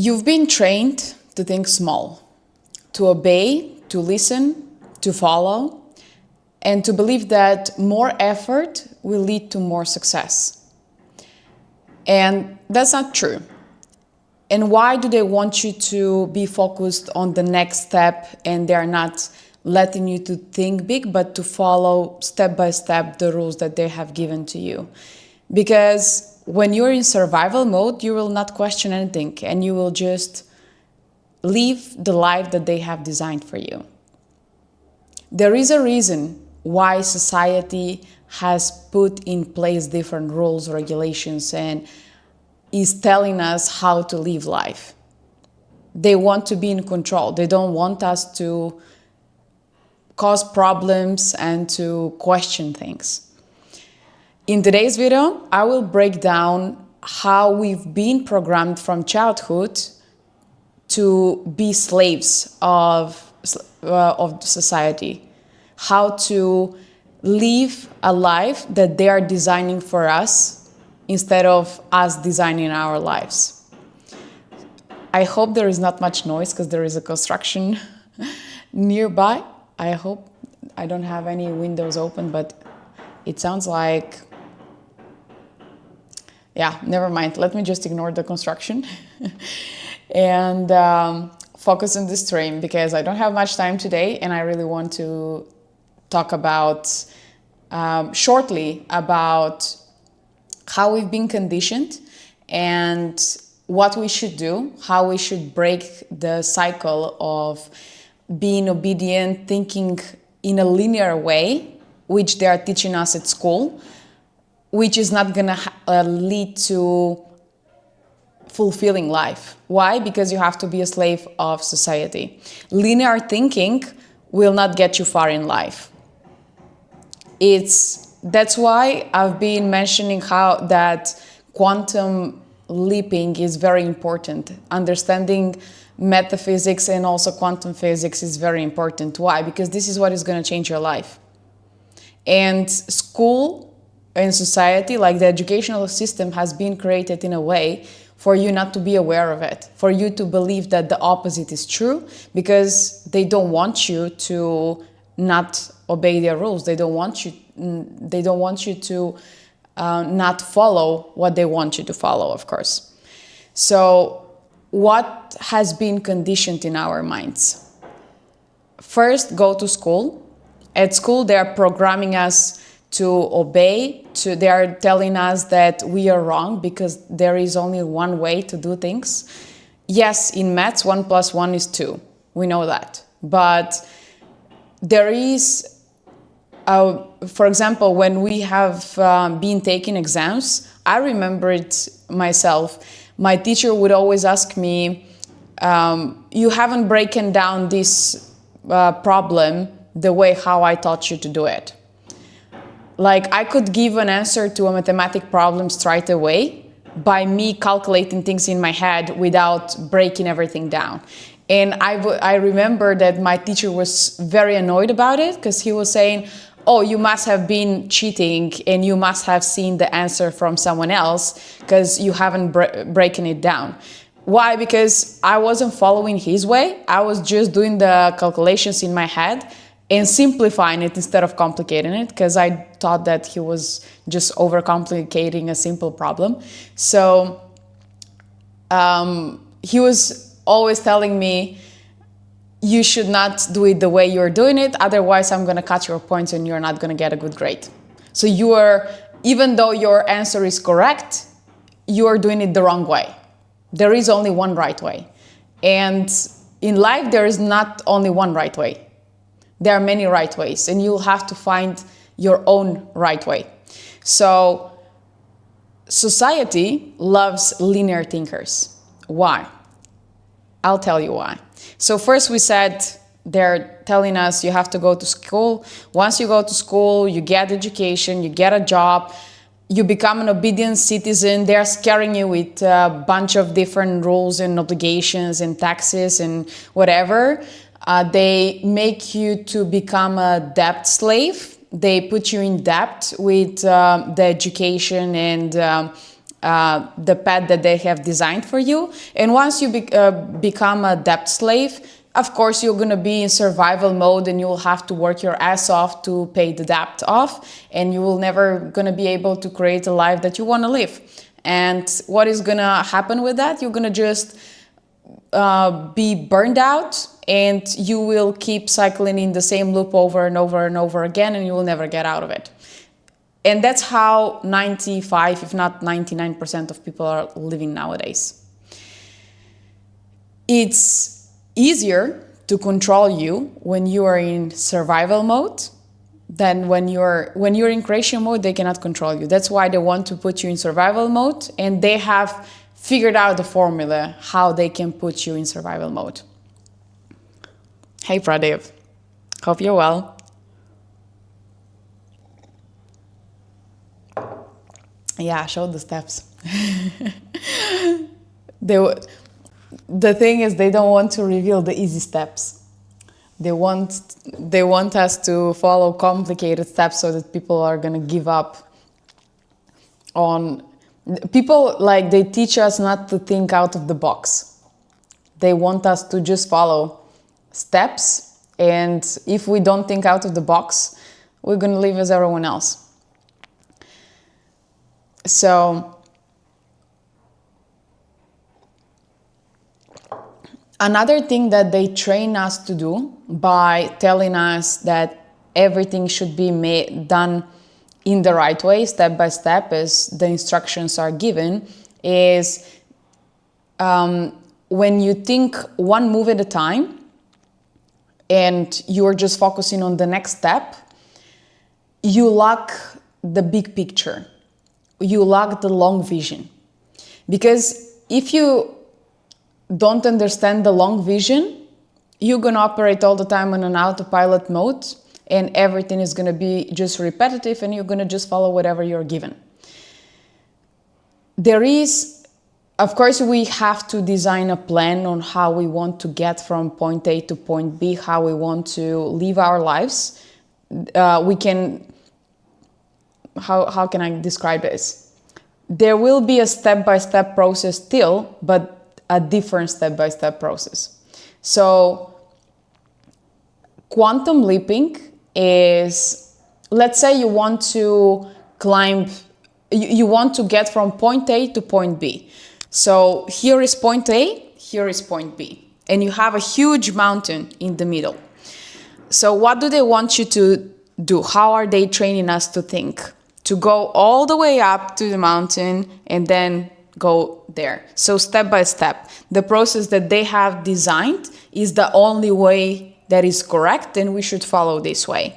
You've been trained to think small, to obey, to listen, to follow, and to believe that more effort will lead to more success. And that's not true. And why do they want you to be focused on the next step and they're not letting you to think big, but to follow step by step the rules that they have given to you? Because when you're in survival mode, you will not question anything and you will just live the life that they have designed for you. There is a reason why society has put in place different rules, regulations, and is telling us how to live life. They want to be in control. They don't want us to cause problems and to question things. In today's video, I will break down how we've been programmed from childhood to be slaves of society, how to live a life that they are designing for us instead of us designing our lives. I hope there is not much noise because there is a construction nearby. I hope I don't have any windows open, but it sounds like... Yeah, never mind. Let me just ignore the construction and focus on this stream because I don't have much time today and I really want to talk about shortly about how we've been conditioned and what we should do, how we should break the cycle of being obedient, thinking in a linear way, which they are teaching us at school, which is not going to lead to fulfilling life. Why? Because you have to be a slave of society. Linear thinking will not get you far in life. That's why I've been mentioning how that quantum leaping is very important. Understanding metaphysics and also quantum physics is very important. Why? Because this is what is going to change your life. And school and society, like the educational system, has been created in a way for you not to be aware of it, for you to believe that the opposite is true, because they don't want you to not obey their rules. They don't want you to not follow what they want you to follow, of course. So what has been conditioned in our minds? First, go to school. At school, they are programming us to obey, they are telling us that we are wrong because there is only one way to do things. Yes, in maths, 1 + 1 is 2. We know that. But there is, for example, when we have been taking exams, I remember it myself. My teacher would always ask me, you haven't broken down this problem the way how I taught you to do it. Like, I could give an answer to a mathematic problem straight away by me calculating things in my head without breaking everything down. And I remember that my teacher was very annoyed about it because he was saying, oh, you must have been cheating and you must have seen the answer from someone else because you haven't broken it down. Why? Because I wasn't following his way. I was just doing the calculations in my head and simplifying it instead of complicating it, because I thought that he was just overcomplicating a simple problem. So he was always telling me, you should not do it the way you're doing it, otherwise I'm going to cut your points and you're not going to get a good grade. So even though your answer is correct, you are doing it the wrong way. There is only one right way. And in life, there is not only one right way. There are many right ways, and you'll have to find your own right way. So society loves linear thinkers. Why? I'll tell you why. So first we said they're telling us you have to go to school. Once you go to school, you get education, you get a job, you become an obedient citizen. They're scaring you with a bunch of different rules and obligations and taxes and whatever. They make you to become a debt slave. They put you in debt with the education and the path that they have designed for you. And once you become a debt slave, of course, you're going to be in survival mode and you will have to work your ass off to pay the debt off. And you will never going to be able to create a life that you want to live. And what is going to happen with that? You're going to just be burned out, and you will keep cycling in the same loop over and over and over again, and you will never get out of it. And that's how 95, if not 99% of people are living nowadays. It's easier to control you when you are in survival mode than when you're in creation mode. They cannot control you. That's why they want to put you in survival mode, and they have figured out the formula how they can put you in survival mode. Hey Pradev, hope you're well. Yeah, show the steps. The thing is, they don't want to reveal the easy steps. They want us to follow complicated steps so that people are gonna give up on. People, like, they teach us not to think out of the box. They want us to just follow steps, and if we don't think out of the box, we're gonna live as everyone else. So another thing that they train us to do by telling us that everything should be done in the right way, step by step, as the instructions are given, is when you think one move at a time and you're just focusing on the next step, you lack the big picture. You lack the long vision. Because if you don't understand the long vision, you're going to operate all the time in an autopilot mode, and everything is going to be just repetitive, and you're going to just follow whatever you're given. Of course, we have to design a plan on how we want to get from point A to point B, how we want to live our lives. How can I describe this? There will be a step-by-step process still, but a different step-by-step process. So quantum leaping is, let's say you want to climb, you want to get from point A to point B. So here is point A, here is point B, and you have a huge mountain in the middle. So what do they want you to do? How are they training us to think? To go all the way up to the mountain and then go there. So step by step. The process that they have designed is the only way that is correct, and we should follow this way.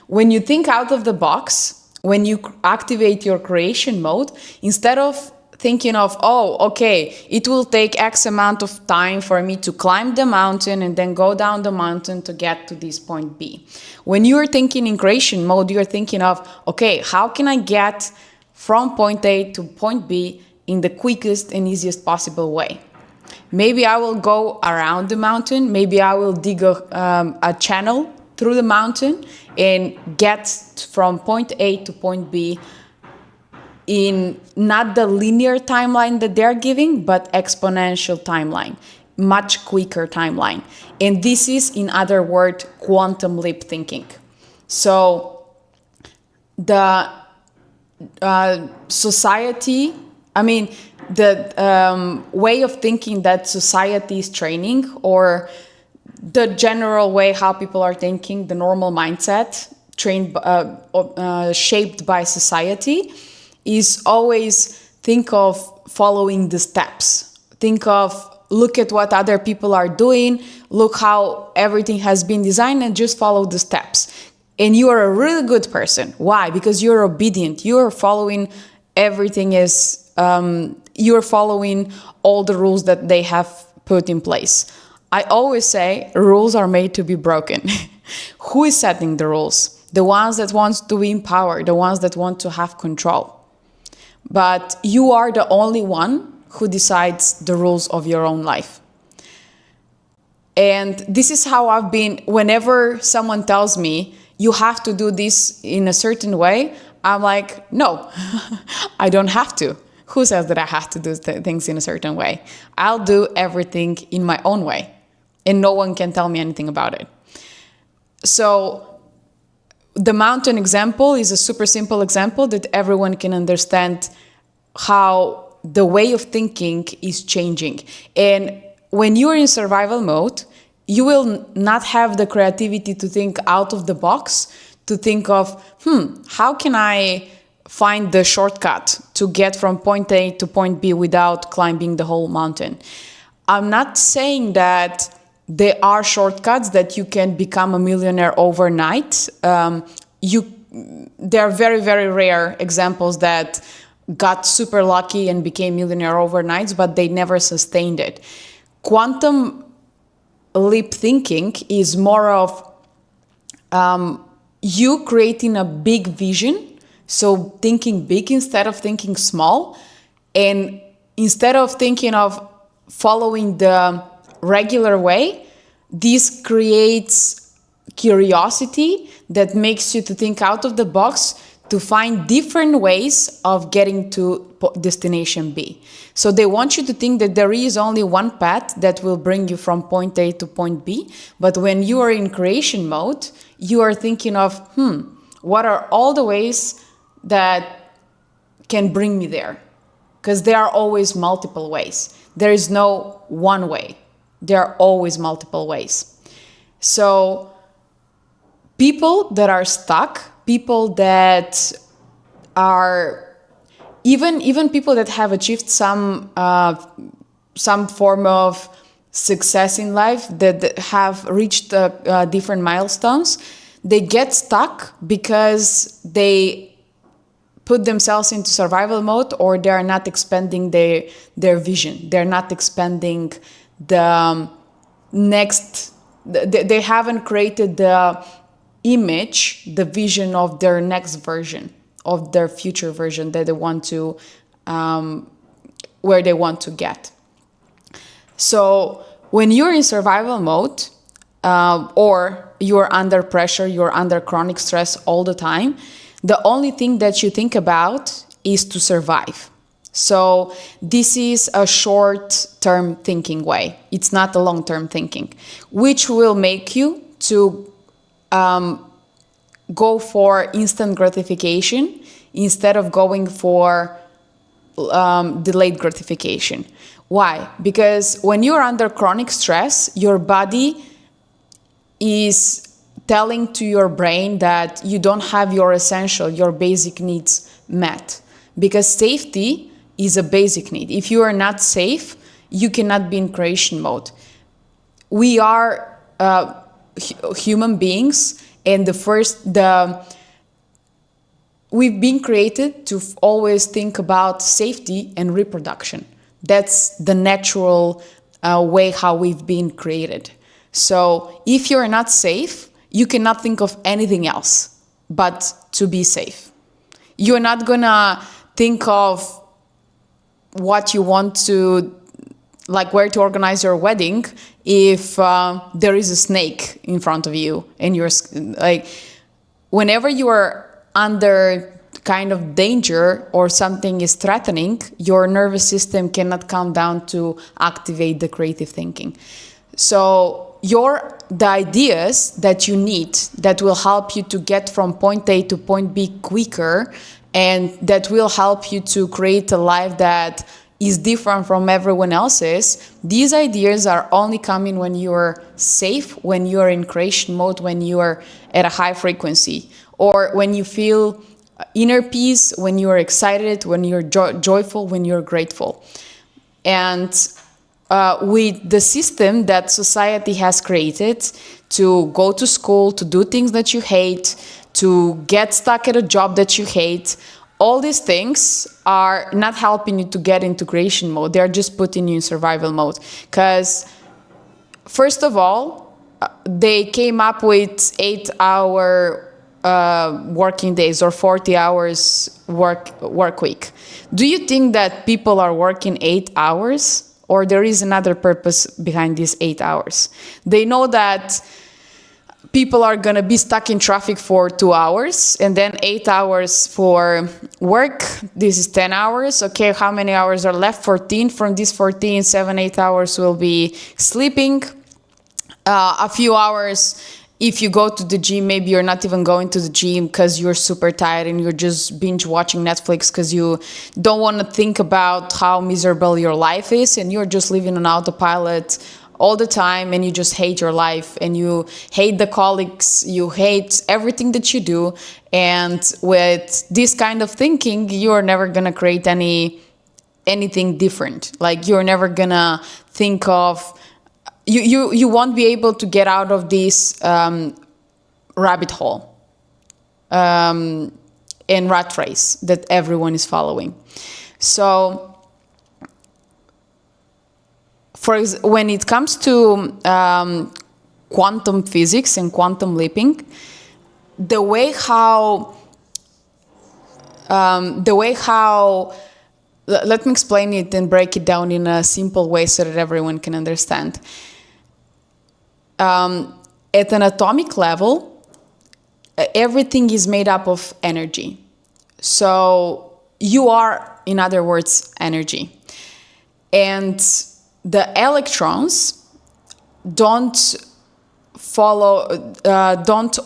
When you think out of the box, when you activate your creation mode, instead of thinking of, oh, okay, it will take X amount of time for me to climb the mountain and then go down the mountain to get to this point B. When you're thinking in creation mode, you're thinking of, okay, how can I get from point A to point B in the quickest and easiest possible way? Maybe I will go around the mountain. Maybe I will dig a channel through the mountain and get from point A to point B in not the linear timeline that they're giving, but exponential timeline, much quicker timeline. And this is, in other words, quantum leap thinking. So the society, the way of thinking that society is training, or the general way how people are thinking, the normal mindset shaped by society, is always think of following the steps. Think of, look at what other people are doing, look how everything has been designed, and just follow the steps. And you are a really good person. Why? Because you're obedient. You're following everything you're following all the rules that they have put in place. I always say rules are made to be broken. Who is setting the rules? The ones that want to be in power, the ones that want to have control. But you are the only one who decides the rules of your own life. And this is how I've been, whenever someone tells me, you have to do this in a certain way, I'm like, no, I don't have to. Who says that I have to do things in a certain way? I'll do everything in my own way, and no one can tell me anything about it. So the mountain example is a super simple example that everyone can understand how the way of thinking is changing. And when you're in survival mode, you will not have the creativity to think out of the box, to think of, how can I find the shortcut to get from point A to point B without climbing the whole mountain? I'm not saying that there are shortcuts that you can become a millionaire overnight. There are very, very rare examples that got super lucky and became millionaire overnight, but they never sustained it. Quantum leap thinking is more of you creating a big vision, so thinking big instead of thinking small, and instead of thinking of following the regular way, this creates curiosity that makes you to think out of the box, to find different ways of getting to destination B. So they want you to think that there is only one path that will bring you from point A to point B. But when you are in creation mode, you are thinking of, what are all the ways that can bring me there? Because there are always multiple ways. There is no one way. There are always multiple ways. So people that are stuck, people that are even people that have achieved some form of success in life, that have reached different milestones, they get stuck because they put themselves into survival mode, or they are not expanding their vision. They're not expanding the next. They haven't created the image, the vision of their next version, of their future version that they want to, where they want to get. So when you're in survival mode, or you're under pressure, you're under chronic stress all the time, the only thing that you think about is to survive. So this is a short-term thinking way. It's not a long-term thinking, which will make you to go for instant gratification instead of going for delayed gratification. Why? Because when you're under chronic stress, your body is telling to your brain that you don't have your basic needs met. Because safety is a basic need. If you are not safe, you cannot be in creation mode. We are human beings, and we've been created to always think about safety and reproduction. That's the natural way how we've been created. So if you're not safe, you cannot think of anything else but to be safe. You're not gonna think of what you want to, like where to organize your wedding, if there is a snake in front of you, and you're like, whenever you are under kind of danger or something is threatening, your nervous system cannot calm down to activate the creative thinking. So the ideas that you need that will help you to get from point A to point B quicker, and that will help you to create a life that is different from everyone else's, these ideas are only coming when you're safe, when you're in creation mode, when you're at a high frequency, or when you feel inner peace, when you're excited, when you're joyful, when you're grateful. And with the system that society has created to go to school, to do things that you hate, to get stuck at a job that you hate, all these things are not helping you to get into creation mode. They're just putting you in survival mode. Because, first of all, they came up with 8-hour working days or 40 hours work week. Do you think that people are working 8 hours? Or there is another purpose behind these 8 hours? They know that people are going to be stuck in traffic for 2 hours and then 8 hours for work. This is 10 hours. Okay, how many hours are left? 14. From these 14, 7, 8 hours will be sleeping. A few hours, if you go to the gym, maybe you're not even going to the gym because you're super tired and you're just binge watching Netflix because you don't want to think about how miserable your life is and you're just living on autopilot all the time, and you just hate your life and you hate the colleagues, you hate everything that you do. And with this kind of thinking, you're never gonna create anything different. Like, you're never gonna think of, you won't be able to get out of this rabbit hole and rat race that everyone is following. So when it comes to quantum physics and quantum leaping, the way how let me explain it and break it down in a simple way so that everyone can understand. At an atomic level, everything is made up of energy. So you are, in other words, energy. And the electrons don't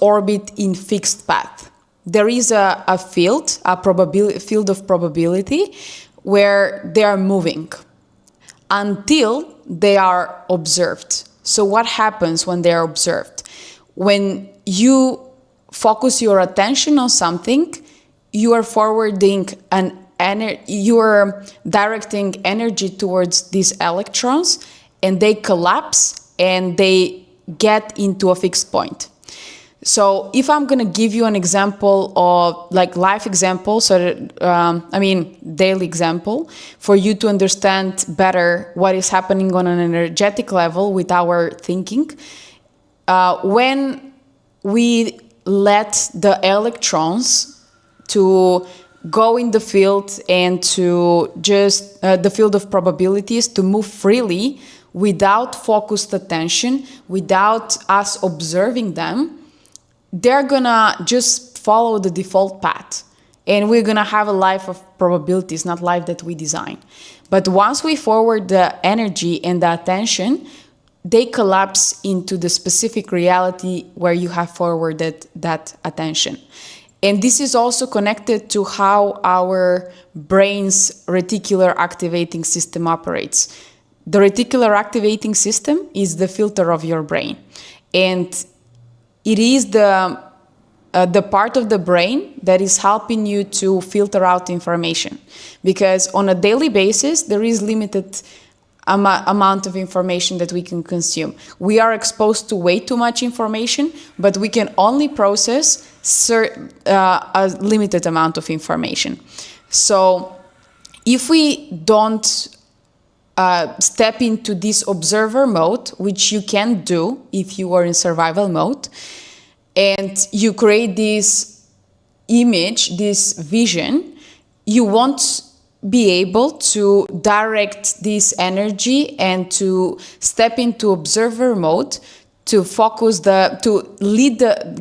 orbit in fixed path. There is a field of probability where they are moving until they are observed. So what happens when they are observed? When you focus your attention on something, you are forwarding you are directing energy towards these electrons, and they collapse and they get into a fixed point. So if I'm going to give you an example of like life example, so that, daily example, for you to understand better what is happening on an energetic level with our thinking, when we let the electrons to go in the field and to just the field of probabilities to move freely without focused attention, without us observing them, they're gonna just follow the default path. And we're gonna have a life of probabilities, not life that we design. But once we forward the energy and the attention, they collapse into the specific reality where you have forwarded that attention. And this is also connected to how our brain's reticular activating system operates. The reticular activating system is the filter of your brain. And it is the part of the brain that is helping you to filter out information. Because on a daily basis, there is limited amount of information that we can consume. We are exposed to way too much information, but we can only process a limited amount of information. So if we don't step into this observer mode, which you can do if you are in survival mode, and you create this image, this vision, you won't be able to direct this energy and to step into observer mode to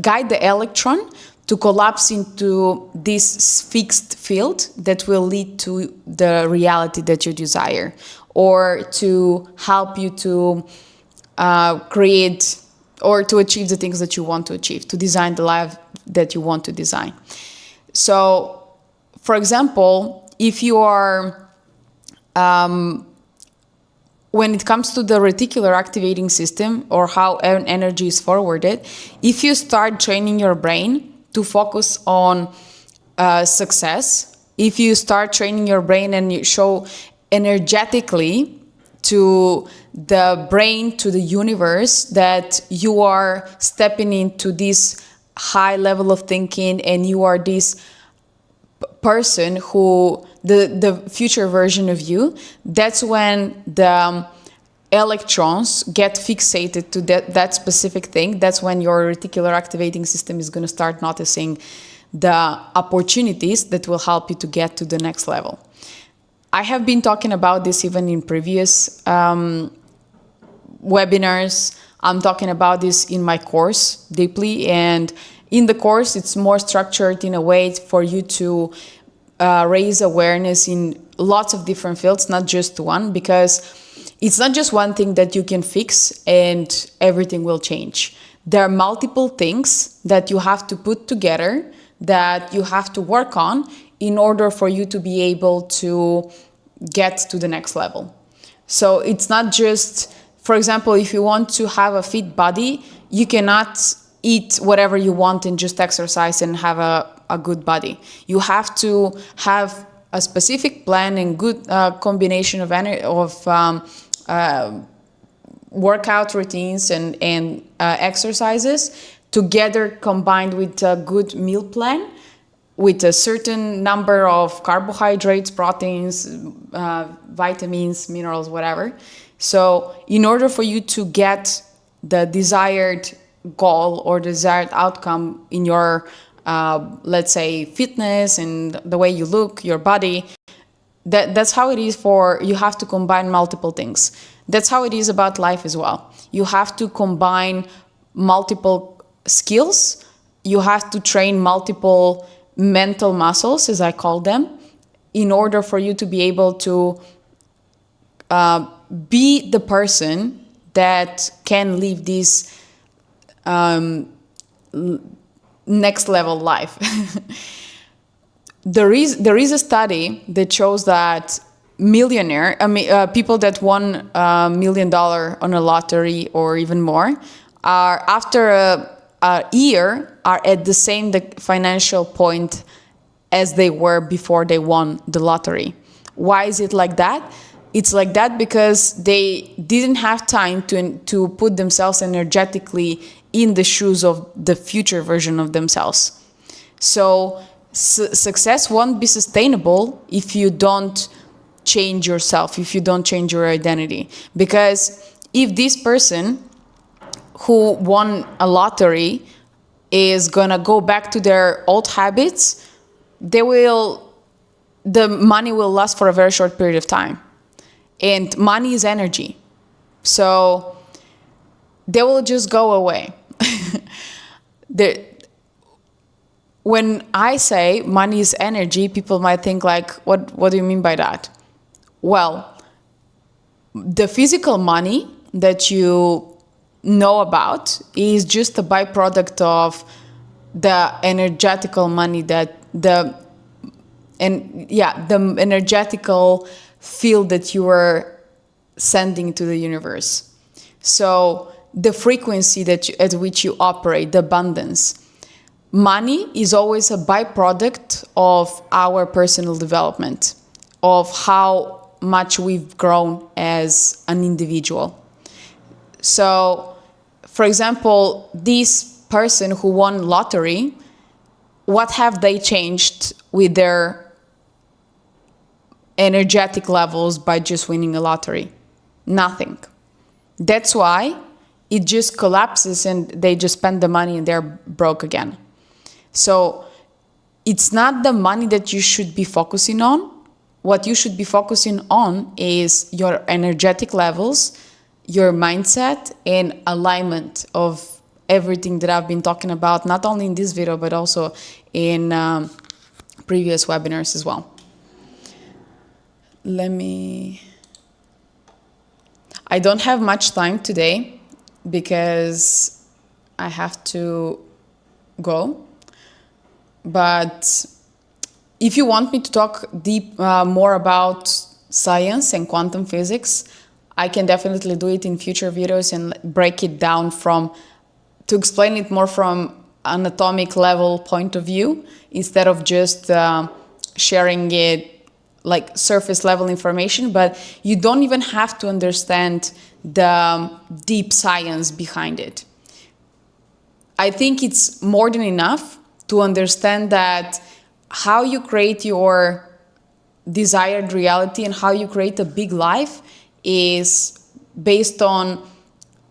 guide the electron to collapse into this fixed field that will lead to the reality that you desire, or to help you to create or to achieve the things that you want to achieve, to design the life that you want to design. So, for example, if you are, when it comes to the reticular activating system or how energy is forwarded, if you start training your brain to focus on success, if you start training your brain and you show energetically to the brain, to the universe, that you are stepping into this high level of thinking and you are this person who, the future version of you, that's when the electrons get fixated to that specific thing. That's when your reticular activating system is going to start noticing the opportunities that will help you to get to the next level. I have been talking about this even in previous webinars. I'm talking about this in my course deeply, and in the course it's more structured in a way for you to raise awareness in lots of different fields, not just one, because it's not just one thing that you can fix and everything will change. There are multiple things that you have to put together, that you have to work on in order for you to be able to get to the next level. So it's not just, for example, if you want to have a fit body, you cannot eat whatever you want and just exercise and have a good body. You have to have a specific plan and good combination of workout routines and exercises together, combined with a good meal plan, with a certain number of carbohydrates, proteins, vitamins, minerals, whatever. So in order for you to get the desired goal or desired outcome in your, let's say, fitness and the way you look, your body, that's how it is you have to combine multiple things. That's how it is about life as well. You have to combine multiple skills. You have to train multiple mental muscles, as I call them, in order for you to be able to be the person that can live this next level life. There is a study that shows that people that won $1 million on a lottery or even more are, after a year, are at the same financial point as they were before they won the lottery. Why is it like that? It's like that because they didn't have time to put themselves energetically in the shoes of the future version of themselves. So success won't be sustainable if you don't change yourself, if you don't change your identity. Because if this person who won a lottery is gonna go back to their old habits, the money will last for a very short period of time. And money is energy. So they will just go away. When I say money is energy, people might think like, what do you mean by that? Well, the physical money that you know about is just a byproduct of the energetical money the energetical field that you are sending to the universe. So the frequency at which you operate, the abundance. Money is always a byproduct of our personal development, of how much we've grown as an individual. So, for example, this person who won lottery, what have they changed with their energetic levels by just winning a lottery? Nothing. That's why it just collapses and they just spend the money and they're broke again. So it's not the money that you should be focusing on. What you should be focusing on is your energetic levels, your mindset, and alignment of everything that I've been talking about, not only in this video, but also in previous webinars as well. I don't have much time today because I have to go. But if you want me to talk more about science and quantum physics, I can definitely do it in future videos and break it down to explain it more from an atomic level point of view, instead of just sharing it like surface level information. But you don't even have to understand the deep science behind it. I think it's more than enough to understand that how you create your desired reality and how you create a big life is based on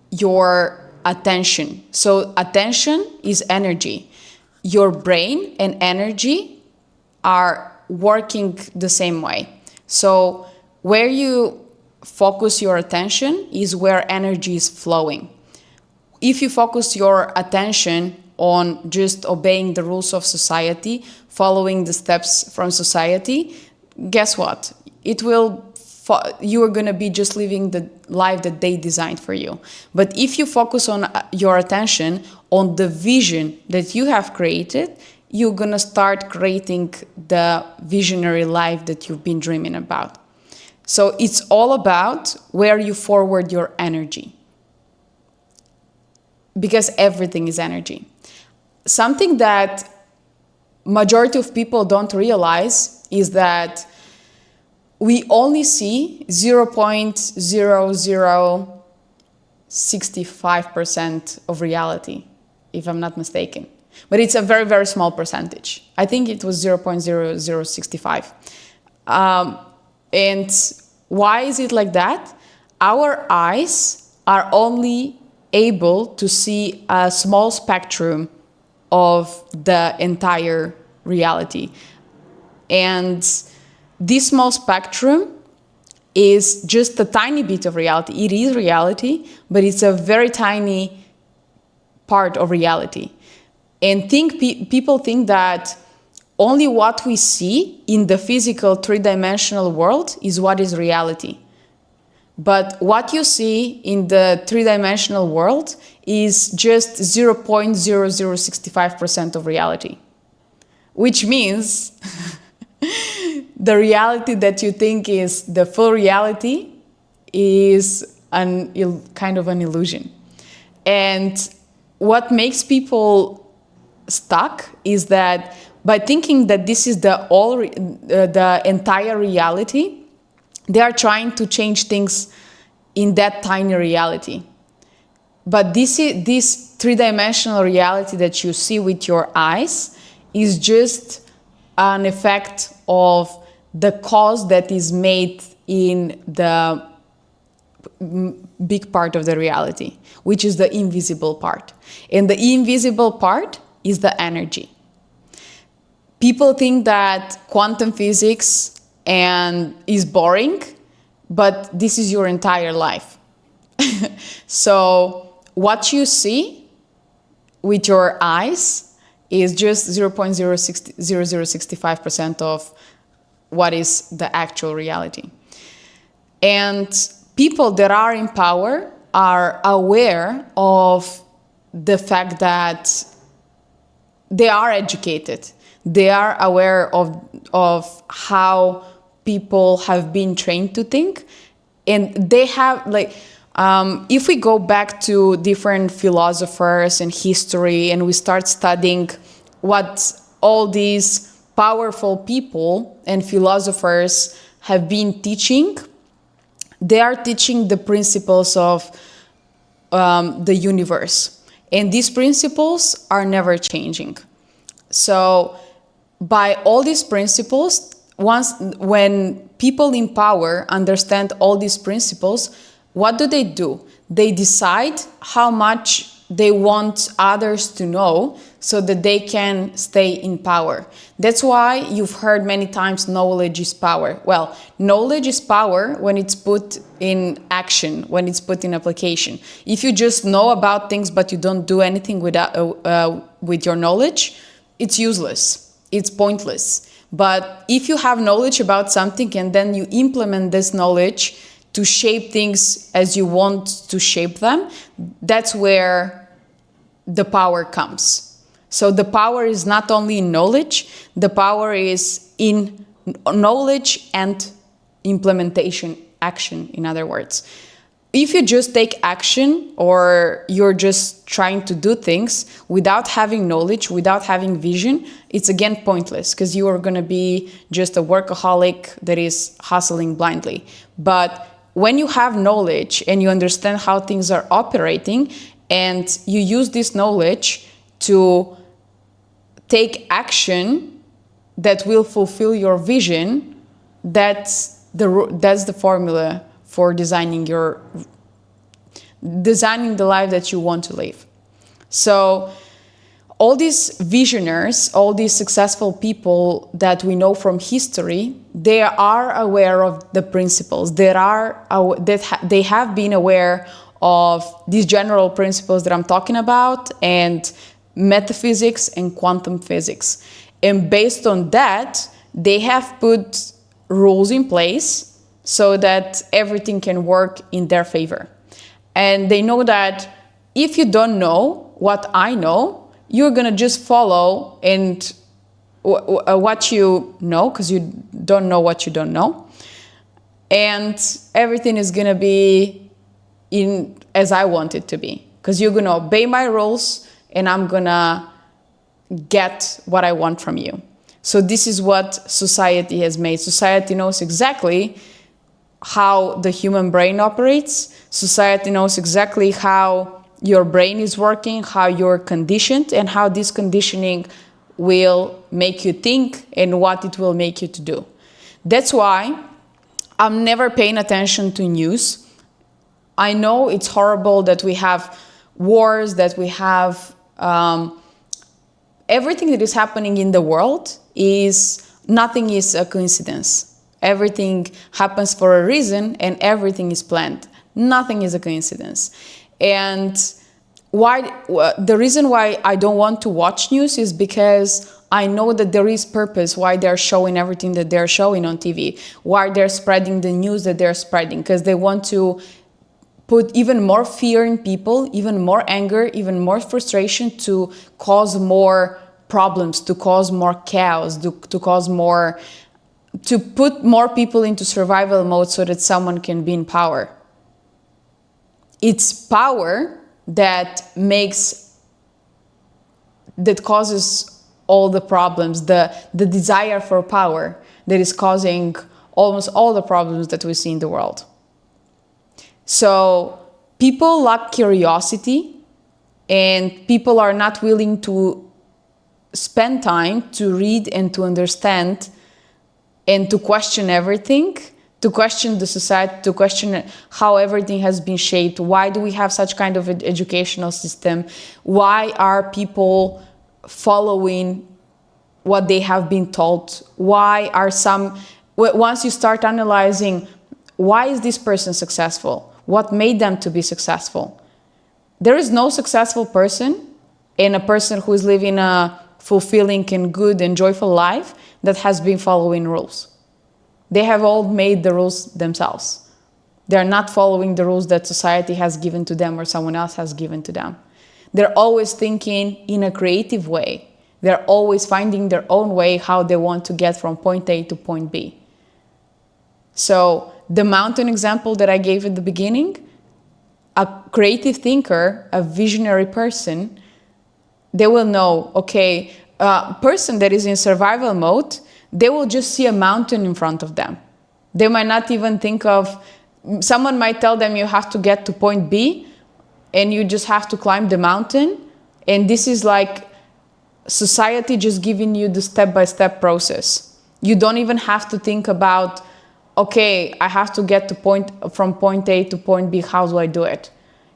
your attention. So attention is energy. Your brain and energy are working the same way. So where you focus your attention is where energy is flowing. if you focus your attention on just obeying the rules of society, following the steps from society, guess what? You are going to be just living the life that they designed for you. But if you focus on your attention on the vision that you have created, you're going to start creating the visionary life that you've been dreaming about. So it's all about where you forward your energy, because everything is energy. Something that majority of people don't realize is that we only see 0.0065% of reality, if I'm not mistaken. But it's a very, very small percentage. I think it was 0.0065. And why is it like that? Our eyes are only able to see a small spectrum of the entire reality. And this small spectrum is just a tiny bit of reality. It is reality, but it's a very tiny part of reality. And people think that only what we see in the physical three-dimensional world is what is reality. But what you see in the three-dimensional world is just 0.0065% of reality, which means the reality that you think is the full reality is kind of an illusion. And what makes people stuck is that by thinking that this is the entire reality, they are trying to change things in that tiny reality. But this three-dimensional reality that you see with your eyes is just an effect of the cause that is made in the big part of the reality, which is the invisible part. And the invisible part is the energy. People think that quantum physics is boring, but this is your entire life. So what you see with your eyes is just 0.0065% of what is the actual reality. And people that are in power are aware of the fact that they are educated. They are aware of how people have been trained to think. And they have, if we go back to different philosophers and history and we start studying what all these powerful people and philosophers have been teaching, they are teaching the principles of the universe. And these principles are never changing. So by all these principles, when people in power understand all these principles, what do? They decide how much they want others to know so that they can stay in power. That's why you've heard many times knowledge is power. Well, knowledge is power when it's put in action, when it's put in application. If you just know about things but you don't do anything with your knowledge, it's useless, it's pointless. But if you have knowledge about something and then you implement this knowledge to shape things as you want to shape them, that's where the power comes. So the power is not only in knowledge, the power is in knowledge and implementation, action, in other words. If you just take action or you're just trying to do things without having knowledge, without having vision, it's again pointless because you are going to be just a workaholic that is hustling blindly. But when you have knowledge and you understand how things are operating and you use this knowledge to take action that will fulfill your vision, that's the formula for designing the life that you want to live. So all these visionaries, all these successful people that we know from history, they are aware of the principles. They have been aware of these general principles that I'm talking about, and metaphysics and quantum physics. And based on that, they have put rules in place so that everything can work in their favor. And they know that if you don't know what I know, you're gonna just follow and what you know, because you don't know what you don't know. And everything is gonna be in as I want it to be, because you're gonna obey my rules and I'm gonna get what I want from you. So this is what society has made. Society knows exactly how the human brain operates. Society knows exactly how your brain is working, how you're conditioned, and how this conditioning will make you think and what it will make you to do. That's why I'm never paying attention to news. I know it's horrible that we have wars, that we have everything that is happening in the world nothing is a coincidence. Everything happens for a reason and everything is planned. Nothing is a coincidence. And the reason why I don't want to watch news is because I know that there is purpose why they're showing everything that they're showing on TV, why they're spreading the news that they're spreading, because they want to put even more fear in people, even more anger, even more frustration, to cause more problems, to cause more chaos, to cause more, to put more people into survival mode so that someone can be in power. It's power that causes all the problems, the desire for power that is causing almost all the problems that we see in the world. So people lack curiosity, and people are not willing to spend time to read and to understand and to question everything, to question the society, to question how everything has been shaped. Why do we have such kind of educational system? Why are people following what they have been taught? Why are once you start analyzing, why is this person successful? What made them to be successful? There is no successful person and a person who is living a fulfilling and good and joyful life that has been following rules. They have all made the rules themselves. They're not following the rules that society has given to them or someone else has given to them. They're always thinking in a creative way. They're always finding their own way how they want to get from point A to point B. So the mountain example that I gave at the beginning, a creative thinker, a visionary person, they will know, okay, a person that is in survival mode, they will just see a mountain in front of them. They might not even think of, someone might tell them you have to get to point B and you just have to climb the mountain. And this is like society just giving you the step-by-step process. You don't even have to think about, okay, I have to get from point A to point B, how do I do it?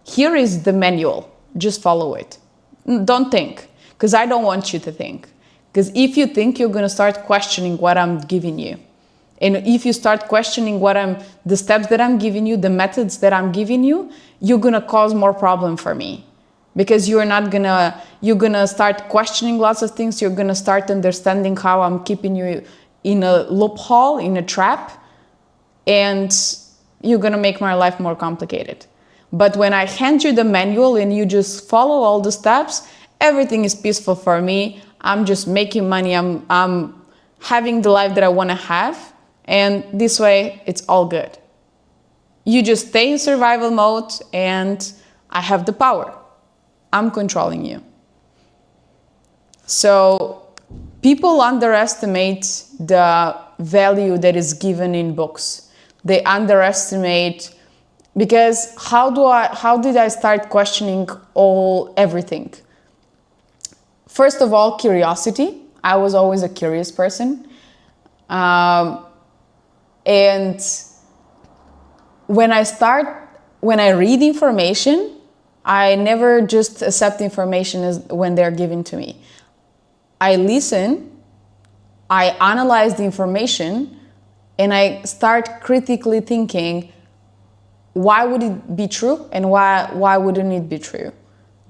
Here is the manual, just follow it. Don't think, because I don't want you to think. Because if you think, you're going to start questioning what I'm giving you. And if you start questioning the steps that I'm giving you, the methods that I'm giving you, you're going to cause more problem for me. Because you're going to start questioning lots of things. You're going to start understanding how I'm keeping you in a loophole, in a trap. And you're going to make my life more complicated. But when I hand you the manual and you just follow all the steps, everything is peaceful for me. I'm just making money. I'm having the life that I want to have. And this way, it's all good. You just stay in survival mode and I have the power. I'm controlling you. So people underestimate the value that is given in books. They underestimate, because how did I start questioning everything? First of all, curiosity. I was always a curious person. And when I read information, I never just accept information as when they're given to me. I listen, I analyze the information, and I start critically thinking, why would it be true and why wouldn't it be true?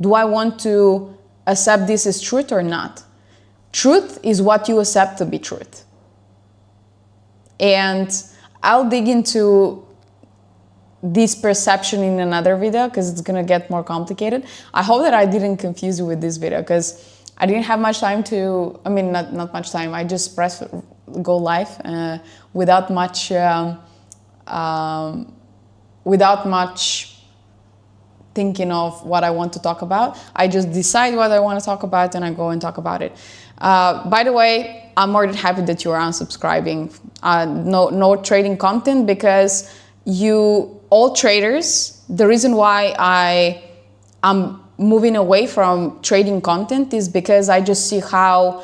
Do I want to accept this as truth or not? Truth is what you accept to be truth. And I'll dig into this perception in another video because it's going to get more complicated. I hope that I didn't confuse you with this video because I didn't have much time to, I mean, not much time. I just pressed go live without much thinking of what I want to talk about. I just decide what I want to talk about and I go and talk about it. By the way, I'm more than happy that you are unsubscribing. No trading content because all traders, the reason why I'm moving away from trading content is because I just see how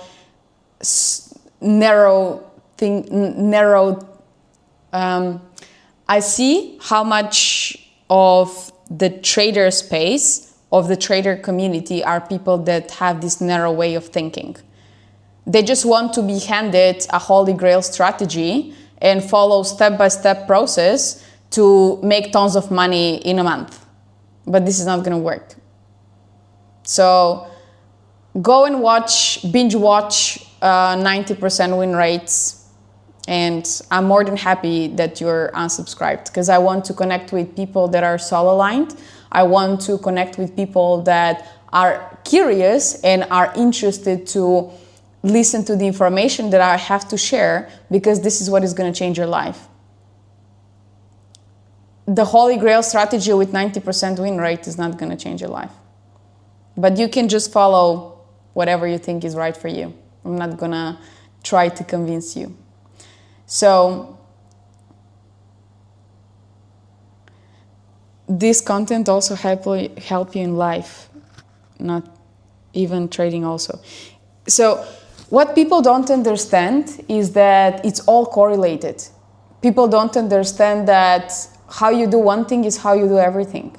I see how much of the trader space, of the trader community, are people that have this narrow way of thinking. They just want to be handed a holy grail strategy and follow step-by-step process to make tons of money in a month. But this is not going to work. So go and binge watch 90% win rates. And I'm more than happy that you're unsubscribed because I want to connect with people that are soul aligned. I want to connect with people that are curious and are interested to listen to the information that I have to share because this is what is going to change your life. The holy grail strategy with 90% win rate is not going to change your life. But you can just follow whatever you think is right for you. I'm not going to try to convince you. So this content also help you in life, not even trading also. So what people don't understand is that it's all correlated. People don't understand that how you do one thing is how you do everything.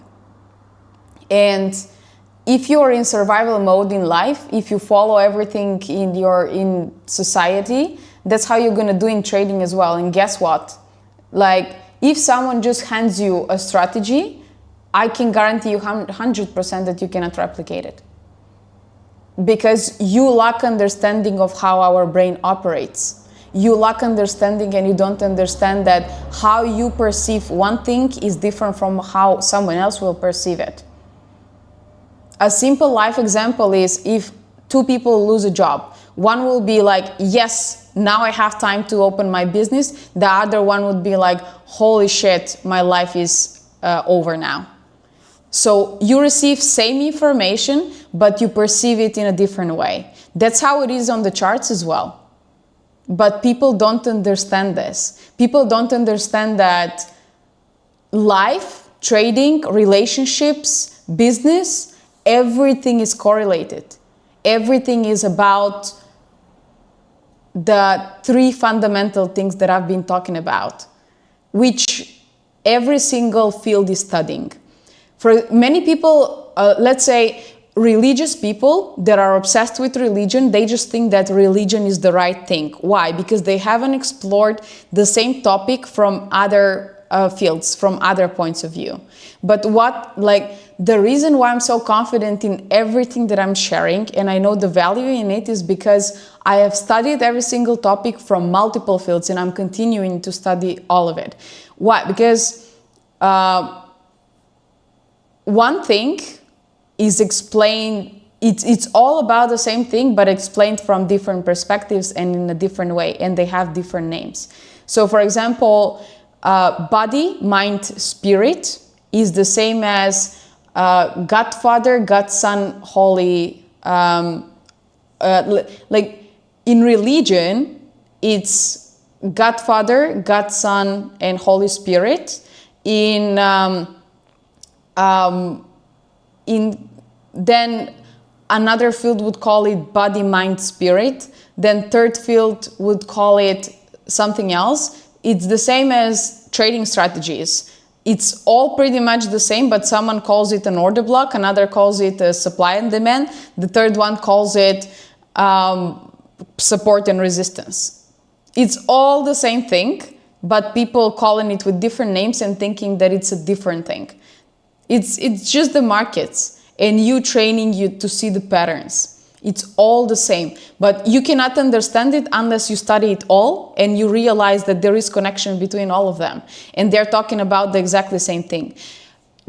And if you are in survival mode in life, if you follow everything in society, that's how you're going to do in trading as well. And guess what? Like, if someone just hands you a strategy, I can guarantee you 100% that you cannot replicate it. Because you lack understanding of how our brain operates. You lack understanding and you don't understand that how you perceive one thing is different from how someone else will perceive it. A simple life example is if two people lose a job. One will be like, yes, now I have time to open my business. The other one would be like, holy shit, my life is over now. So you receive same information, but you perceive it in a different way. That's how it is on the charts as well. But people don't understand this. People don't understand that life, trading, relationships, business, everything is correlated. Everything is about the three fundamental things that I've been talking about, which every single field is studying. For many people, let's say religious people that are obsessed with religion, they just think that religion is the right thing. Why? Because they haven't explored the same topic from other fields, from other points of view. But the reason why I'm so confident in everything that I'm sharing, and I know the value in it, is because I have studied every single topic from multiple fields and I'm continuing to study all of it. Why? Because one thing is explained, it's all about the same thing, but explained from different perspectives and in a different way, and they have different names. So for example, body, mind, spirit is the same as God Father, God Son, Holy. Like in religion, it's God Father, God Son, and Holy Spirit. Then another field would call it body, mind, spirit. Then third field would call it something else. It's the same as trading strategies. It's all pretty much the same, but someone calls it an order block, another calls it a supply and demand, the third one calls it support and resistance. It's all the same thing, but people calling it with different names and thinking that it's a different thing. It's just the markets and you training you to see the patterns. It's all the same, but you cannot understand it unless you study it all and you realize that there is connection between all of them. And they're talking about the exactly same thing.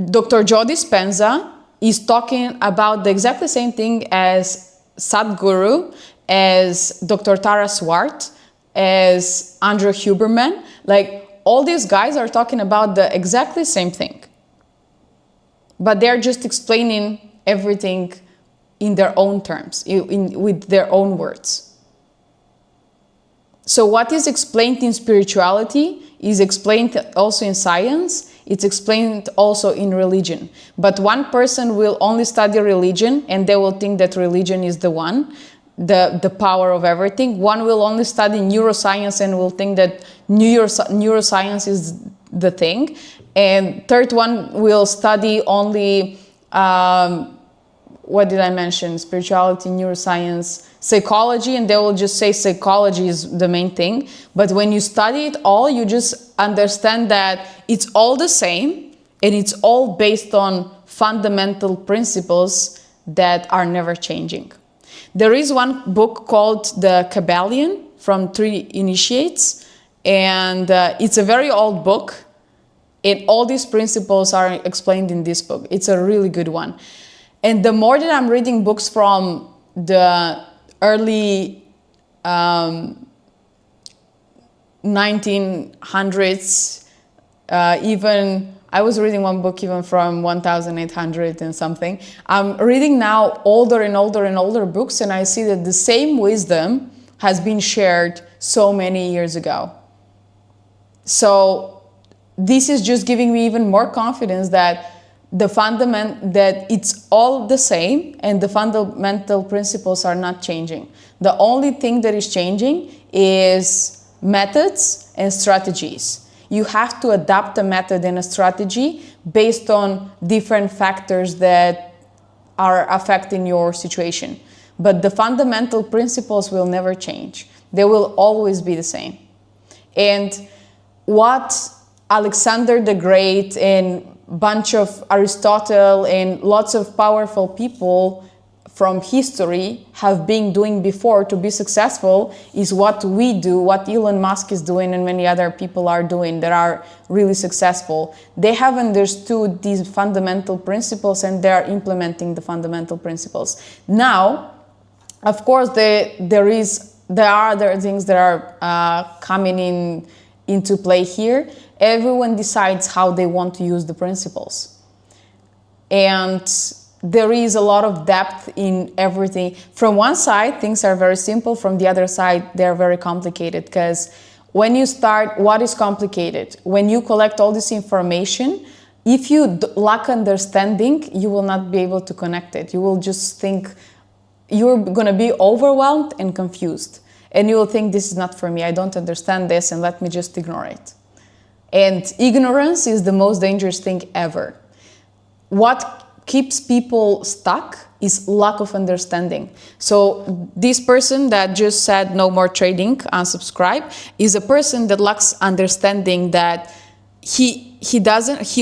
Dr. Joe Dispenza is talking about the exactly same thing as Sadhguru, as Dr. Tara Swart, as Andrew Huberman. Like, all these guys are talking about the exactly same thing. But they're just explaining everything in their own terms, with their own words. So what is explained in spirituality is explained also in science, it's explained also in religion. But one person will only study religion and they will think that religion is the one, the power of everything. One will only study neuroscience and will think that neuroscience is the thing. And third one will study only what did I mention? Spirituality, neuroscience, psychology, and they will just say psychology is the main thing. But when you study it all, you just understand that it's all the same and it's all based on fundamental principles that are never changing. There is one book called The Kabbalion from Three Initiates, and it's a very old book, and all these principles are explained in this book. It's a really good one. And the more that I'm reading books from the early 1900s, even I was reading one book even from 1800 and something. I'm reading now older and older and older books, and I see that the same wisdom has been shared so many years ago. So this is just giving me even more confidence that that it's all the same and the fundamental principles are not changing. The only thing that is changing is methods and strategies. You have to adapt a method and a strategy based on different factors that are affecting your situation. But the fundamental principles will never change. They will always be the same. And what Alexander the Great and bunch of Aristotle and lots of powerful people from history have been doing before to be successful is what we do, what Elon Musk is doing and many other people are doing that are really successful. They have understood these fundamental principles and they are implementing the fundamental principles. Now, of course, there are other things that are coming into play here. Everyone decides how they want to use the principles. And there is a lot of depth in everything. From one side, things are very simple. From the other side, they're very complicated. Because when you start, what is complicated? When you collect all this information, if you lack understanding, you will not be able to connect it. You will just think, you're going to be overwhelmed and confused. And you will think, this is not for me. I don't understand this, and let me just ignore it. And ignorance is the most dangerous thing ever. What keeps people stuck is lack of understanding. So this person that just said no more trading, unsubscribe, is a person that lacks understanding that he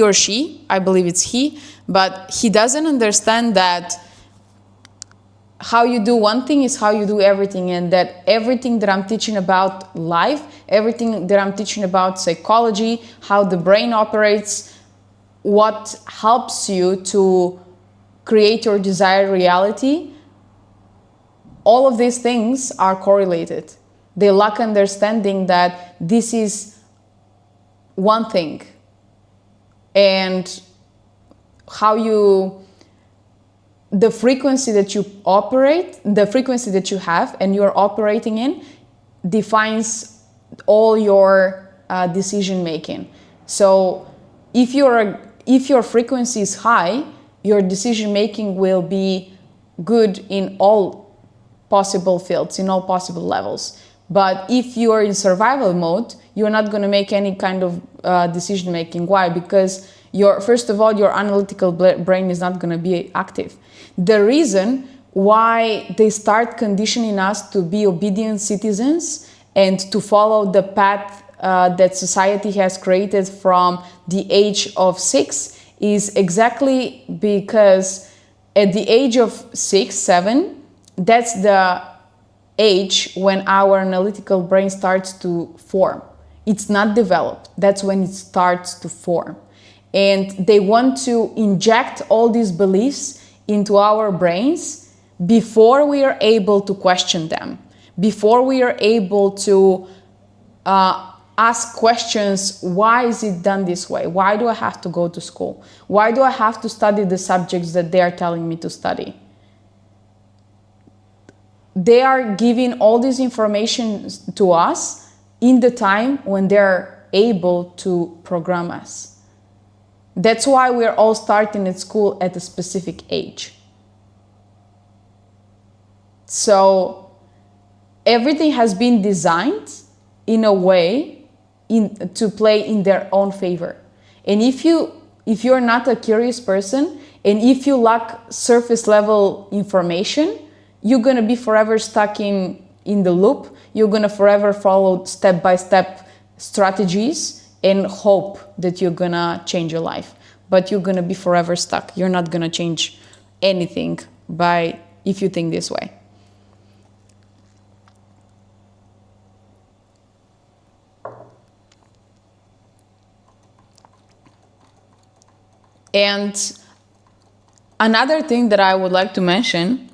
or she, I believe it's he, but he doesn't understand that how you do one thing is how you do everything, and that everything that I'm teaching about life, everything that I'm teaching about psychology, how the brain operates, what helps you to create your desired reality, all of these things are correlated. They lack understanding that this is one thing, and the frequency that you operate, the frequency that you have and you're operating in defines all your decision making. So if your frequency is high, your decision making will be good in all possible fields, in all possible levels. But if you are in survival mode, you're not going to make any kind of decision making. Why? Because first of all, your analytical brain is not going to be active. The reason why they start conditioning us to be obedient citizens and to follow the path that society has created from the age of 6 is exactly because at the age of 6, 7, that's the age when our analytical brain starts to form. It's not developed. That's when it starts to form. And they want to inject all these beliefs into our brains before we are able to question them, before we are able to ask questions. Why is it done this way? Why do I have to go to school? Why do I have to study the subjects that they are telling me to study? They are giving all this information to us in the time when they're able to program us. That's why we're all starting at school at a specific age. So everything has been designed in a way to play in their own favor. And if you're not a curious person, and if you lack surface level information, you're gonna be forever stuck in the loop. You're gonna forever follow step-by-step strategies and hope that you're gonna change your life. But you're gonna be forever stuck. You're not gonna change anything if you think this way. And another thing that I would like to mention,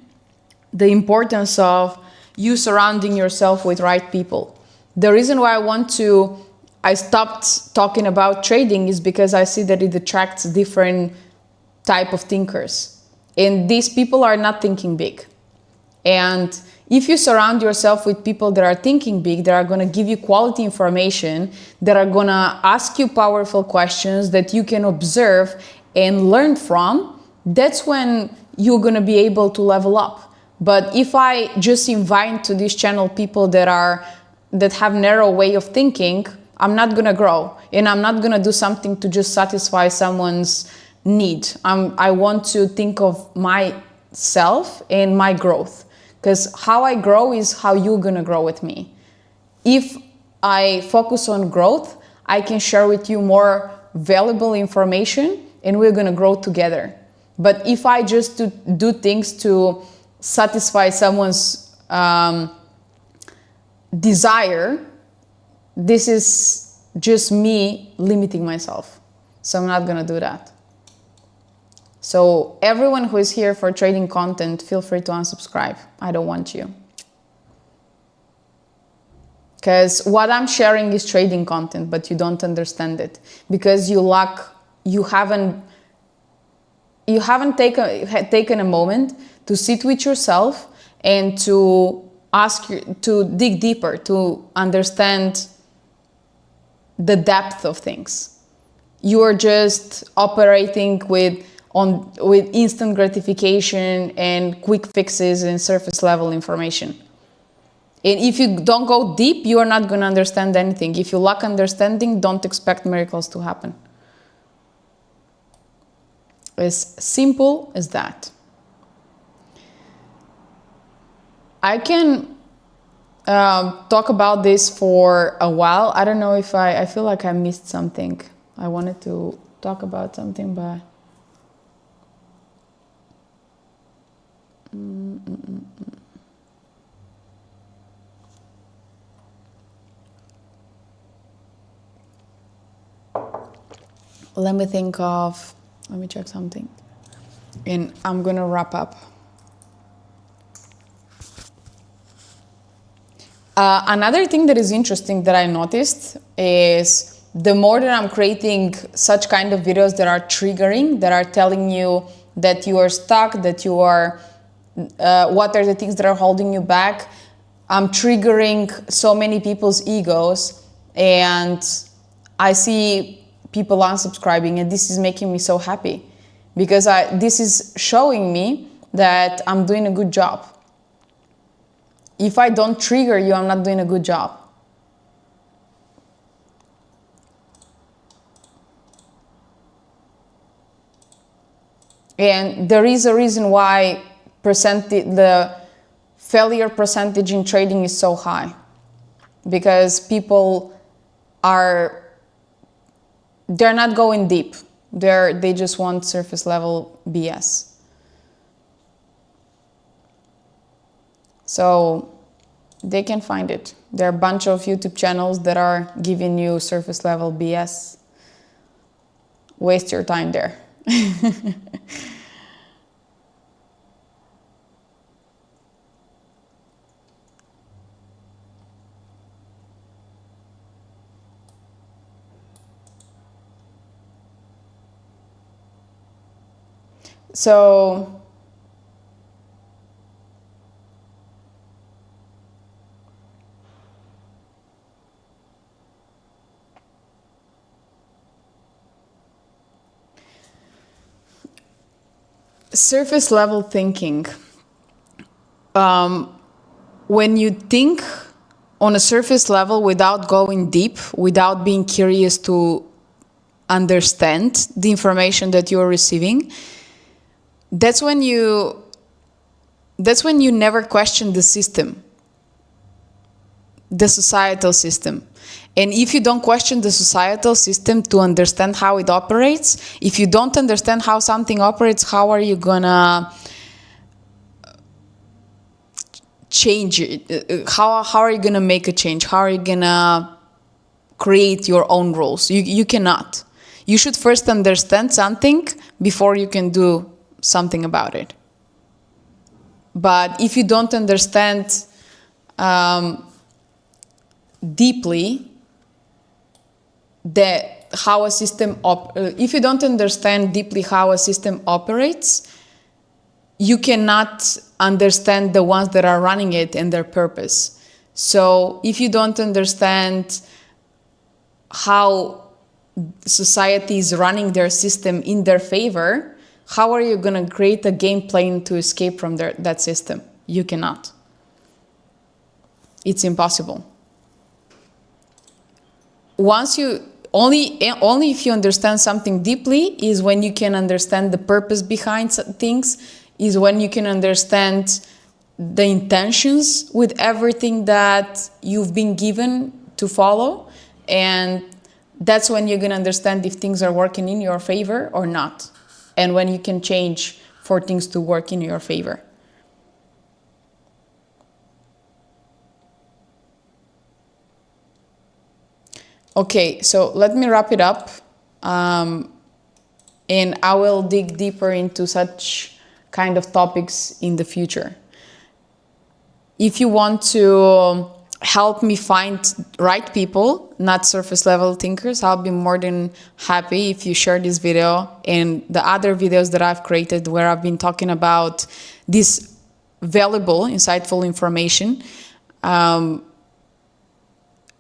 the importance of you surrounding yourself with right people. The reason why I stopped talking about trading is because I see that it attracts different type of thinkers. And these people are not thinking big. And if you surround yourself with people that are thinking big, that are going to give you quality information, that are going to ask you powerful questions that you can observe and learn from, that's when you're going to be able to level up. But if I just invite to this channel people that have narrow way of thinking, I'm not going to grow, and I'm not going to do something to just satisfy someone's need. I want to think of myself and my growth, because how I grow is how you're going to grow with me. If I focus on growth, I can share with you more valuable information, and we're going to grow together. But if I just do things to satisfy someone's desire, this is just me limiting myself. So I'm not going to do that. So everyone who is here for trading content, feel free to unsubscribe. I don't want you. Because what I'm sharing is trading content, but you don't understand it. Because you haven't taken a moment to sit with yourself and to dig deeper, to understand the depth of things. You are just operating with instant gratification and quick fixes and surface level information. And if you don't go deep, you are not going to understand anything. If you lack understanding, don't expect miracles to happen. As simple as that. I can talk about this for a while. I don't know if I feel like I missed something. I wanted to talk about something, but let me check something, and I'm gonna wrap up. Another thing that is interesting that I noticed is the more that I'm creating such kind of videos that are triggering, that are telling you that you are stuck, that you are, what are the things that are holding you back, I'm triggering so many people's egos, and I see people unsubscribing, and this is making me so happy, because this is showing me that I'm doing a good job. If I don't trigger you, I'm not doing a good job. And there is a reason why the failure percentage in trading is so high, because people they're not going deep. They just want surface level BS. So they can find it. There are a bunch of YouTube channels that are giving you surface level BS. Waste your time there. So surface level thinking. When you think on a surface level without going deep, without being curious to understand the information that you're receiving, that's when you never question the system, the societal system. And if you don't question the societal system to understand how it operates, if you don't understand how something operates, how are you gonna change it? How are you gonna make a change? How are you gonna create your own rules? You cannot. You should first understand something before you can do something about it. But if you don't understand deeply if you don't understand deeply how a system operates, you cannot understand the ones that are running it and their purpose. So if you don't understand how society is running their system in their favor, how are you going to create a game plan to escape from that system? You cannot. It's impossible. Only if you understand something deeply is when you can understand the purpose behind things, is when you can understand the intentions with everything that you've been given to follow. And that's when you're going to understand if things are working in your favor or not. And when you can change for things to work in your favor. Okay, so let me wrap it up. And I will dig deeper into such kind of topics in the future. If you want to help me find right people, not surface level thinkers, I'll be more than happy if you share this video and the other videos that I've created where I've been talking about this valuable, insightful information.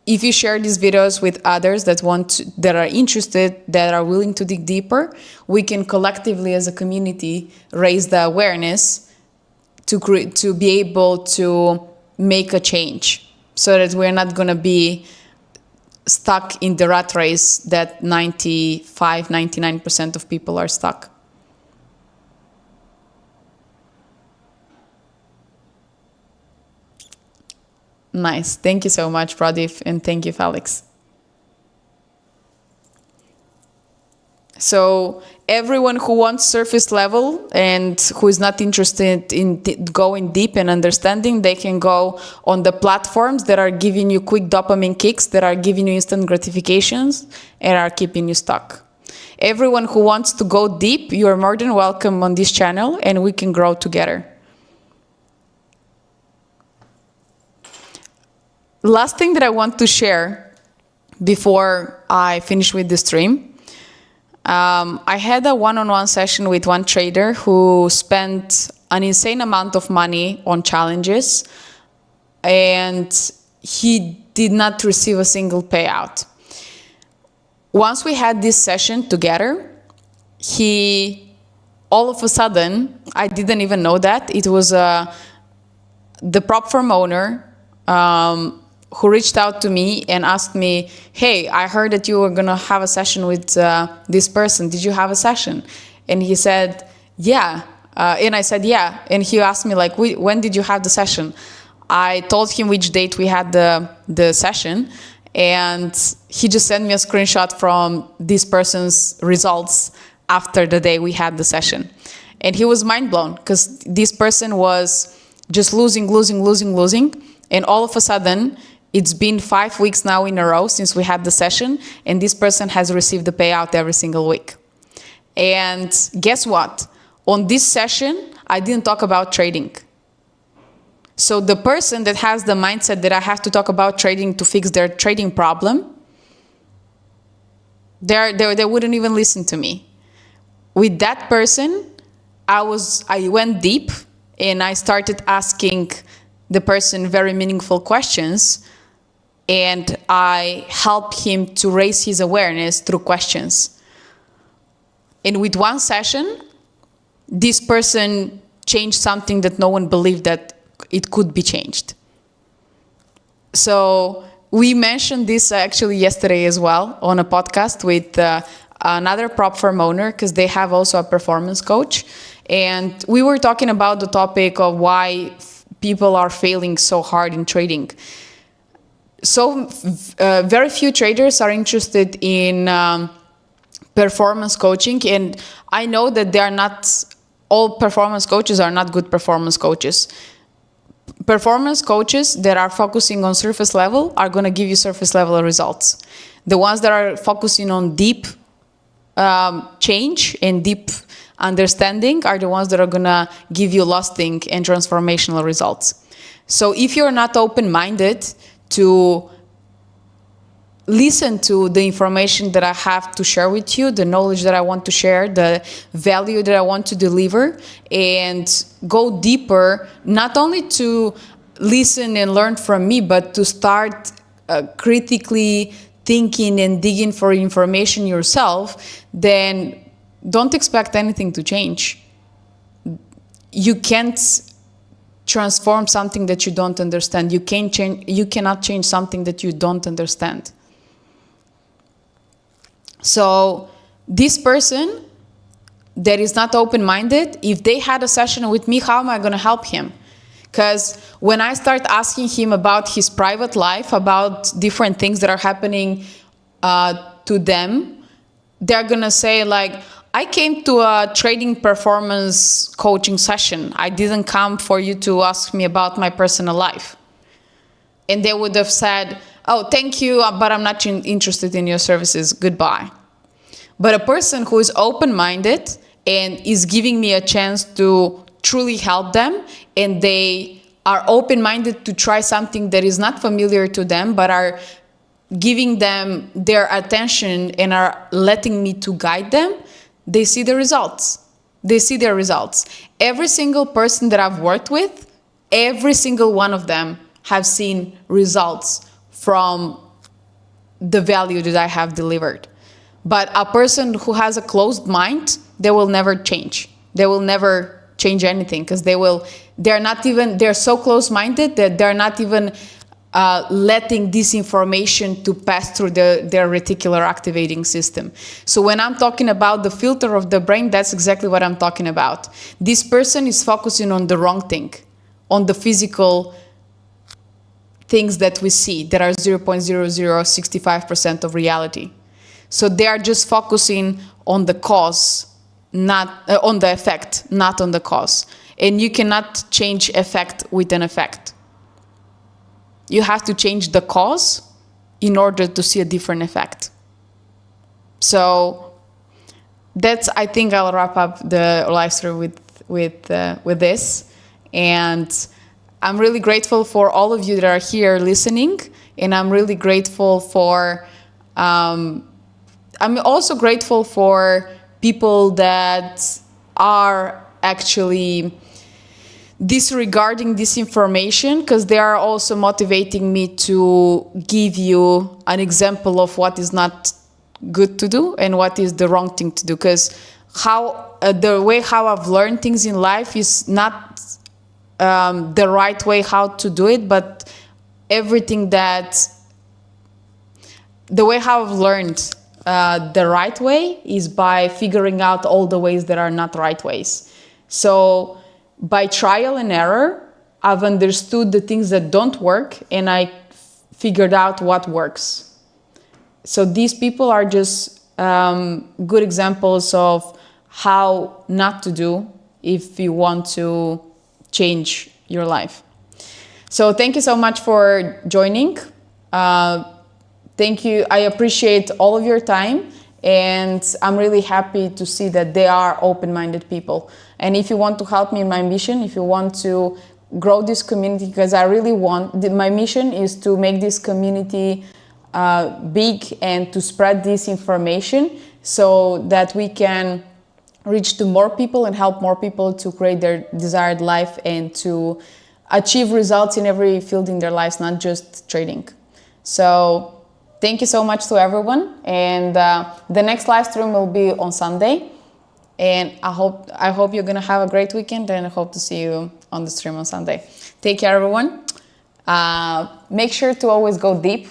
If you share these videos with others that are interested, that are willing to dig deeper, we can collectively as a community raise the awareness to be able to make a change, so that we're not going to be stuck in the rat race that 99% of people are stuck. Nice. Thank you so much, Pradeep, and thank you, Felix. So everyone who wants surface level and who is not interested in going deep and understanding, they can go on the platforms that are giving you quick dopamine kicks, that are giving you instant gratifications and are keeping you stuck. Everyone who wants to go deep, you are more than welcome on this channel and we can grow together. Last thing that I want to share before I finish with the stream. I had a one-on-one session with one trader who spent an insane amount of money on challenges and he did not receive a single payout. Once we had this session together, all of a sudden, I didn't even know that, it was the prop firm owner who reached out to me and asked me, hey, I heard that you were going to have a session with this person. Did you have a session? And he said, yeah. And I said, yeah. And he asked me, like, when did you have the session? I told him which date we had the session. And he just sent me a screenshot from this person's results after the day we had the session. And he was mind blown because this person was just losing. And all of a sudden, it's been 5 weeks now in a row since we had the session, and this person has received the payout every single week. And guess what? On this session, I didn't talk about trading. So the person that has the mindset that I have to talk about trading to fix their trading problem, they wouldn't even listen to me. With that person, I went deep and I started asking the person very meaningful questions, and I helped him to raise his awareness through questions. And with one session, this person changed something that no one believed that it could be changed. So we mentioned this actually yesterday as well on a podcast with another prop firm owner, because they have also a performance coach. And we were talking about the topic of why people are failing so hard in trading. So very few traders are interested in performance coaching. And I know that all performance coaches are not good performance coaches. Performance coaches that are focusing on surface level are going to give you surface level results. The ones that are focusing on deep change and deep understanding are the ones that are going to give you lasting and transformational results. So if you're not open-minded to listen to the information that I have to share with you, the knowledge that I want to share, the value that I want to deliver, and go deeper, not only to listen and learn from me, but to start critically thinking and digging for information yourself, then don't expect anything to change. You can't transform something that you don't understand. You cannot change something that you don't understand. So this person that is not open-minded, if they had a session with me, how am I going to help him? Because when I start asking him about his private life, about different things that are happening to them, they're going to say like, I came to a trading performance coaching session. I didn't come for you to ask me about my personal life. And they would have said, oh, thank you, but I'm not interested in your services. Goodbye. But a person who is open-minded and is giving me a chance to truly help them, and they are open-minded to try something that is not familiar to them, but are giving them their attention and are letting me to guide them, they see the results. They see their results. Every single person that I've worked with, every single one of them have seen results from the value that I have delivered. But a person who has a closed mind, they will never change. They will never change anything, because they're so close-minded that they're not even letting this information to pass through their reticular activating system. So when I'm talking about the filter of the brain, that's exactly what I'm talking about. This person is focusing on the wrong thing, on the physical things that we see that are 0.0065% of reality. So they are just focusing on the cause, not on the effect, not on the cause. And you cannot change effect with an effect. You have to change the cause in order to see a different effect. So I think I'll wrap up the live stream with this. And I'm really grateful for all of you that are here listening. And I'm really grateful for, I'm also grateful for people that are actually disregarding this information, because they are also motivating me to give you an example of what is not good to do and what is the wrong thing to do. Because the way how I've learned things in life is not the right way how to do it, but the way how I've learned the right way is by figuring out all the ways that are not right ways. So by trial and error, I've understood the things that don't work, and I figured out what works. So these people are just good examples of how not to do if you want to change your life. So thank you so much for joining. Thank you. I appreciate all of your time, and I'm really happy to see that they are open-minded people. And if you want to help me in my mission, if you want to grow this community, because I really want, my mission is to make this community big and to spread this information so that we can reach to more people and help more people to create their desired life and to achieve results in every field in their lives, not just trading. So thank you so much to everyone. And the next live stream will be on Sunday. And I hope you're going to have a great weekend, and I hope to see you on the stream on Sunday. Take care, everyone. Make sure to always go deep,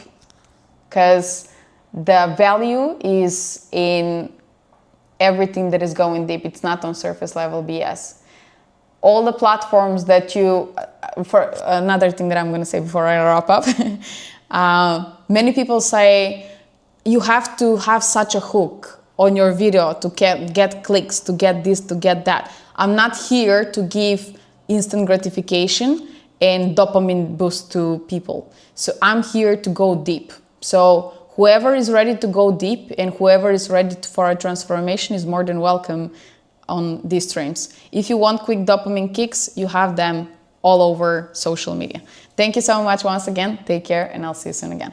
because the value is in everything that is going deep. It's not on surface level BS. All the platforms that you, for another thing that I'm going to say before I wrap up, many people say you have to have such a hook on your video to get clicks, to get this, to get that. I'm not here to give instant gratification and dopamine boost to people. So I'm here to go deep. So whoever is ready to go deep and whoever is ready for a transformation is more than welcome on these streams. If you want quick dopamine kicks, you have them all over social media. Thank you so much once again. Take care, and I'll see you soon again.